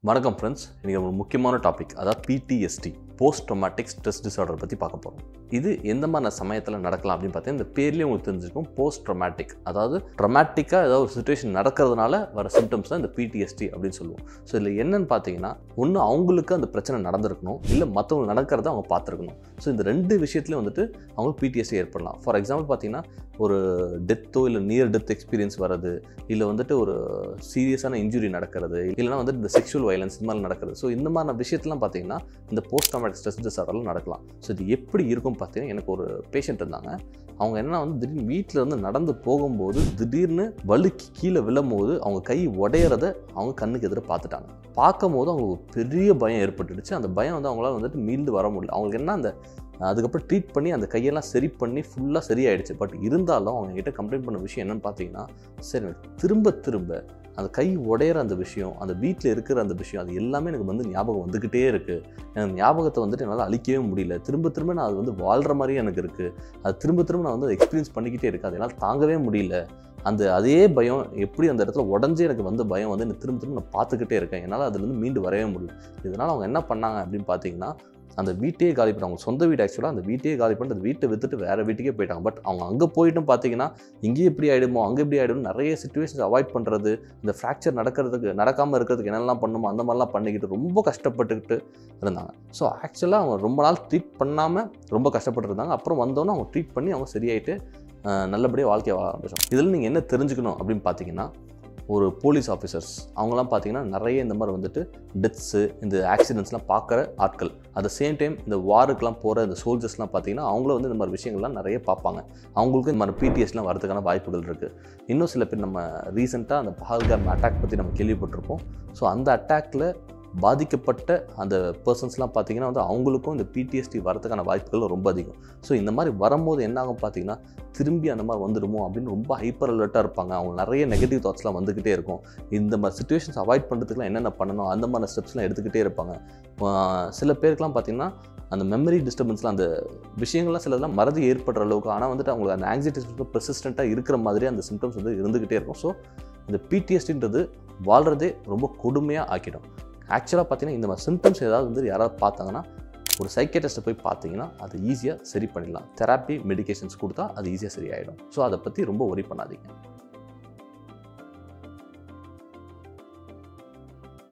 வணக்கம் ஃப்ரெண்ட்ஸ். இன்றைக்கி ஒரு முக்கியமான டாபிக், அதாவது பிடிஎஸ்டி, போஸ்ட் ட்ராமாட்டிக் ஸ்ட்ரெஸ் டிஸார்டர் பற்றி பார்க்க போகிறோம். இது எந்த மாதிரி சமயத்தில் நடக்கலாம் அப்படின்னு பார்த்தீங்கன்னா, இந்த பேர்லேயே உங்களுக்கு தெரிஞ்சிருக்கும், போஸ்ட் ட்ராமாட்டிக். அதாவது ட்ராமாட்டிக்காக ஏதாவது ஒரு சுச்சுவேஷன் நடக்கிறதுனால வர சிம்டம்ஸ் தான் இந்த பிடிஎஸ்டி அப்படின்னு சொல்லுவோம். ஸோ இதில் என்னென்னு பார்த்தீங்கன்னா, ஒன்று அவங்களுக்கு அந்த பிரச்சனை நடந்திருக்கணும், இல்லை மற்றவங்க நடக்கிறத அவங்க பார்த்துருக்கணும். ஸோ இந்த ரெண்டு விஷயத்துலேயும் வந்துட்டு அவங்களுக்கு பிடிஎஸ்டி ஏற்படலாம். ஃபார் எக்ஸாம்பிள் பார்த்தீங்கன்னா, ஒரு டெத்தோ இல்லை நியர் டெத் எக்ஸ்பீரியன்ஸ் வர்றது, இல்லை வந்துட்டு ஒரு சீரியஸான இன்ஜுரி நடக்கிறது, இல்லைனா வந்துட்டு இந்த செக்ஷுவல் வயலன்ஸ் இந்த மாதிரி நடக்கிறது. ஸோ இந்த மாதிரி விஷயத்துலாம் பார்த்தீங்கன்னா இந்த போஸ்ட் ட்ராமாட்டிக் ஸ்ட்ரெஸ் டிஸார்டரில் நடக்கலாம். ஸோ இது எப்படி இருக்கும் பார்த்தீங்கன்னா, எனக்கு ஒரு பேஷண்ட் இருந்தாங்க. அவங்க என்ன வந்து திடீர்னு வீட்டில் இருந்து நடந்து போகும்போது திடீர்னு வழுக்கி கீழே விழும்போது அவங்க கை உடையிறத அவங்க கண்ணுக்கு எதிர பார்த்துட்டாங்க. பார்க்கும் போது அவங்களுக்கு பெரிய பயம் ஏற்பட்டுடுச்சு. அந்த பயம் வந்து அவங்களால வந்துட்டு மீண்டு வர முடியல. அவங்களுக்கு என்ன அந்த அதுக்கப்புறம் ட்ரீட் பண்ணி அந்த கையெல்லாம் சரி பண்ணி ஃபுல்லாக சரியாயிடுச்சு. பட் இருந்தாலும் அவங்ககிட்ட கம்ப்ளைண்ட் பண்ண விஷயம் என்னென்னு பார்த்தீங்கன்னா, சரி எனக்கு திரும்ப அந்த கை உடையிற அந்த விஷயம், அந்த வீட்டில் இருக்கிற அந்த விஷயம், அது எல்லாமே எனக்கு வந்து ஞாபகம் வந்துக்கிட்டே இருக்குது. எனக்கு ஞாபகத்தை வந்துட்டு என்னால் அழிக்கவே முடியல. திரும்ப நான் அது வந்து வாழ்கிற மாதிரியே எனக்கு இருக்குது. அது திரும்ப நான் வந்து எக்ஸ்பீரியன்ஸ் பண்ணிக்கிட்டே இருக்குது. அது என்னால் தாங்கவே முடியல. அதே பயம் எப்படி அந்த இடத்துல உடஞ்சி எனக்கு வந்த பயம் வந்து எனக்கு திரும்ப நான் பார்த்துக்கிட்டே இருக்கேன். என்னால் அதுலேருந்து மீண்டு வரவே முடியல. இதனால் அவங்க என்ன பண்ணாங்க அப்படின்னு பார்த்தீங்கன்னா, அந்த வீட்டையே காலி பண்ணாங்க. அவங்க சொந்த வீடு ஆக்சுவலாக அந்த வீட்டையே காலி பண்ணிட்டு அந்த வீட்டை விற்றுட்டு வேறு வீட்டுக்கே போயிட்டாங்க. பட் அவங்க அங்கே போயிட்டும் பார்த்தீங்கன்னா, இங்கேயும் எப்படி ஆகிடுமோ அங்கே எப்படி ஆகிடும் நிறைய சிச்சுவேஷன்ஸ் அவாய்ட் பண்ணுறது, இந்த ஃப்ராக்சர் நடக்காமல் இருக்கிறதுக்கு என்னெல்லாம் பண்ணுமோ அந்த மாதிரிலாம் பண்ணிக்கிட்டு ரொம்ப கஷ்டப்பட்டுக்கிட்டு இருந்தாங்க. ஸோ ஆக்சுவலாக அவங்க ரொம்ப நாள் ட்ரீட் பண்ணாமல் ரொம்ப கஷ்டப்பட்டு இருந்தாங்க. அப்புறம் வந்தோன்னே அவங்க ட்ரீட் பண்ணி அவங்க சரியாயிட்டு நல்லபடியாக வாழ்க்கையை வாழ ஆரம்பிச்சோம். இதில் நீங்கள் என்ன தெரிஞ்சுக்கணும் அப்படின்னு பார்த்தீங்கன்னா, ஒரு போலீஸ் ஆஃபீஸர்ஸ் அவங்களாம் பார்த்தீங்கன்னா நிறைய இந்த மாதிரி வந்துட்டு டெத்ஸு இந்த ஆக்சிடென்ட்ஸ்லாம் பார்க்குற ஆட்கள். அட் த சேம் டைம் இந்த வாருக்கெலாம் போகிற இந்த சோல்ஜர்ஸ்லாம் பார்த்தீங்கன்னா அவங்களும் வந்து இந்த மாதிரி விஷயங்கள்லாம் நிறைய பார்ப்பாங்க. அவங்களுக்கு இந்த மாதிரி பிடிஎஸ்லாம் வரதுக்கான வாய்ப்புகள் இருக்குது. இன்னும் சில பேர் நம்ம ரீசெண்டாக அந்த பஹல்காம் அட்டாக் பற்றி நம்ம கேள்விப்பட்டிருப்போம். ஸோ அந்த அட்டாக்கில் பாதிக்கப்பட்ட அந்த பர்சன்ஸ்லாம் பார்த்திங்கன்னா வந்து அவங்களுக்கும் இந்த பிடிஎஸ்டி வரதுக்கான வாய்ப்புகள் ரொம்ப அதிகம். ஸோ இந்த மாதிரி வரும்போது என்ன ஆகும் பார்த்தீங்கன்னா, திரும்பி அந்த மாதிரி வந்துடுமோ அப்படின்னு ரொம்ப ஹைப்பர் அலர்ட்டாக இருப்பாங்க. அவங்க நிறைய நெகட்டிவ் தாட்ஸ்லாம் வந்துக்கிட்டே இருக்கும். இந்த மாதிரி சிச்சுவேஷன்ஸ் அவாய்ட் பண்ணுறதுக்குலாம் என்னென்ன பண்ணணும் அந்த மாதிரி ஸ்டெப்ஸ்லாம் எடுத்துக்கிட்டே இருப்பாங்க. சில பேருக்குலாம் பார்த்திங்கன்னா அந்த மெமரி டிஸ்டர்பன்ஸ்லாம் அந்த விஷயங்கள்லாம் சிலதெல்லாம் மறதி ஏற்படுற அளவுக்கு, ஆனால் வந்துட்டு அவங்களுக்கு அந்த ஆங்ஸைட்டி பெர்சிஸ்டண்ட்டாக இருக்கிற மாதிரி அந்த சிம்டம்ஸ் வந்து இருந்துக்கிட்டே இருக்கும். ஸோ இந்த பிடிஎஸ்டின்றது வாழ்கிறதே ரொம்ப கொடுமையாக ஆக்கிடும். ஆக்சுவலாக பார்த்தீங்கன்னா இந்த மாதிரி சிம்டம்ஸ் ஏதாவது வந்து யாராவது பார்த்தாங்கன்னா ஒரு சைக்கியாட்ரிஸ்ட்டை போய் பார்த்தீங்கன்னா அது ஈஸியாக சரி பண்ணிடலாம். தெராப்பி மெடிகேஷன்ஸ் கொடுத்தா அது ஈஸியாக சரியாயிடும். ஸோ அதை பற்றி ரொம்ப ஒரி பண்ணாதீங்க.